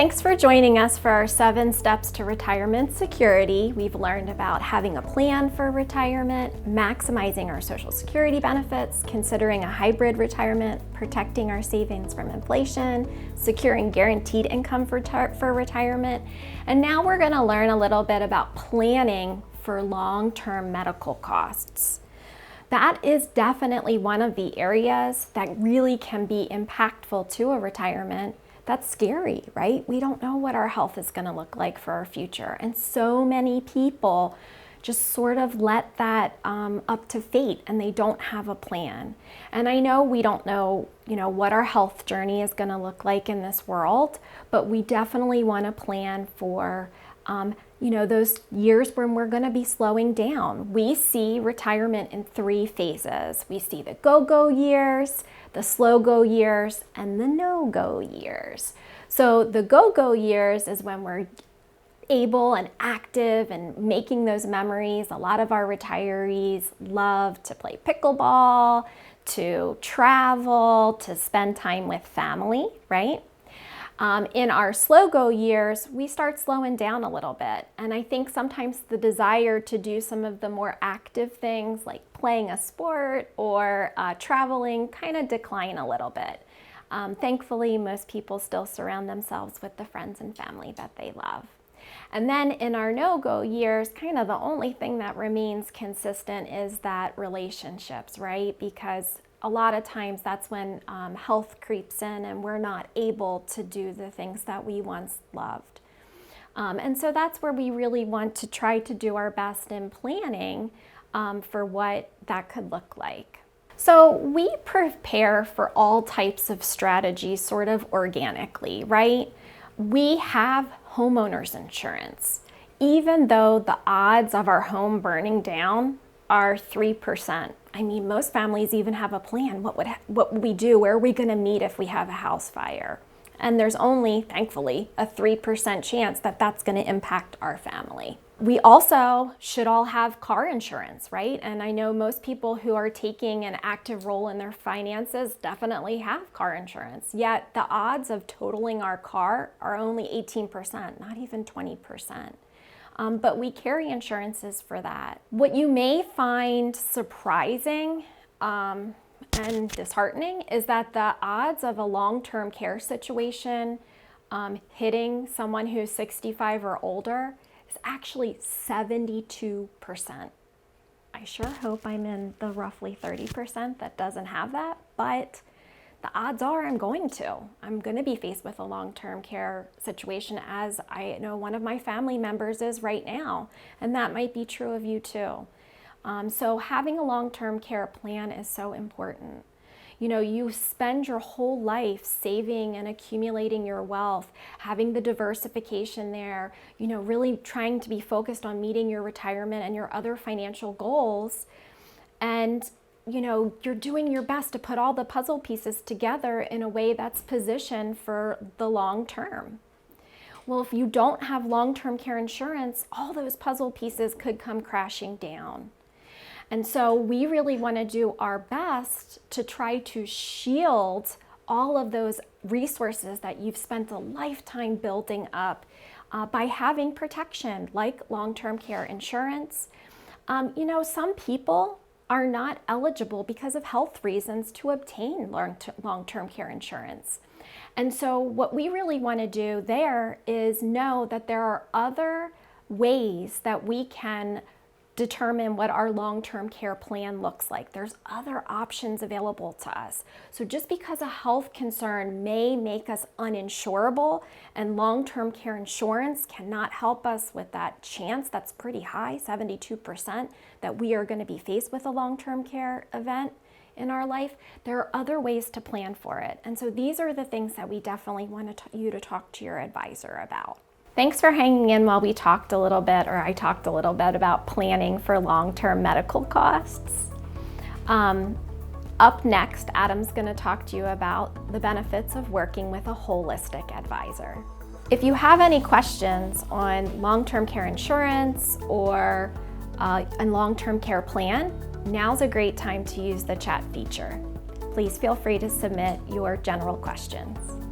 Thanks for joining us for our 7 steps to retirement security. We've learned about having a plan for retirement, maximizing our Social Security benefits, considering a hybrid retirement, protecting our savings from inflation, securing guaranteed income for retirement, and now we're going to learn a little bit about planning for long-term medical costs. That is definitely one of the areas that really can be impactful to a retirement. That's scary, right? We don't know what our health is going to look like for our future. And so many people just sort of let that up to fate and they don't have a plan. And I know we don't know, what our health journey is going to look like in this world, but we definitely want to plan for those years when we're going to be slowing down. We see retirement in 3 phases. We see the go-go years, the slow-go years, and the no-go years. So the go-go years is when we're able and active and making those memories. A lot of our retirees love to play pickleball, to travel, to spend time with family, right? In our slow-go years, we start slowing down a little bit. And I think sometimes the desire to do some of the more active things like playing a sport or traveling kind of decline a little bit. Thankfully, most people still surround themselves with the friends and family that they love. And then in our no-go years, kind of the only thing that remains consistent is that relationships, right? Because a lot of times that's when health creeps in and we're not able to do the things that we once loved. And so that's where we really want to try to do our best in planning for what that could look like. So we prepare for all types of strategies sort of organically, right? We have homeowners insurance. Even though the odds of our home burning down are 3%. I mean, most families even have a plan. What would we do? Where are we going to meet if we have a house fire? And there's only, thankfully, a 3% chance that that's going to impact our family. We also should all have car insurance, right? And I know most people who are taking an active role in their finances definitely have car insurance. Yet the odds of totaling our car are only 18%, not even 20%. But we carry insurances for that. What you may find surprising and disheartening is that the odds of a long-term care situation hitting someone who's 65 or older is actually 72%. I sure hope I'm in the roughly 30% that doesn't have that, but the odds are I'm going to be faced with a long-term care situation, as I know one of my family members is right now, and that might be true of you too. So having a long-term care plan is so important. You spend your whole life saving and accumulating your wealth, having the diversification there, really trying to be focused on meeting your retirement and your other financial goals. And you're doing your best to put all the puzzle pieces together in a way that's positioned for the long term. Well, if you don't have long-term care insurance, all those puzzle pieces could come crashing down. And so we really want to do our best to try to shield all of those resources that you've spent a lifetime building up by having protection like long-term care insurance. Some people are not eligible because of health reasons to obtain long-term care insurance. And so what we really want to do there is know that there are other ways that we can determine what our long-term care plan looks like. There's other options available to us. So just because a health concern may make us uninsurable and long-term care insurance cannot help us with that chance that's pretty high, 72%, that we are going to be faced with a long-term care event in our life, there are other ways to plan for it. And so these are the things that we definitely want you to talk to your advisor about. Thanks for hanging in while I talked a little bit about planning for long-term medical costs. Up next, Adam's going to talk to you about the benefits of working with a holistic advisor. If you have any questions on long-term care insurance or a long-term care plan, now's a great time to use the chat feature. Please feel free to submit your general questions.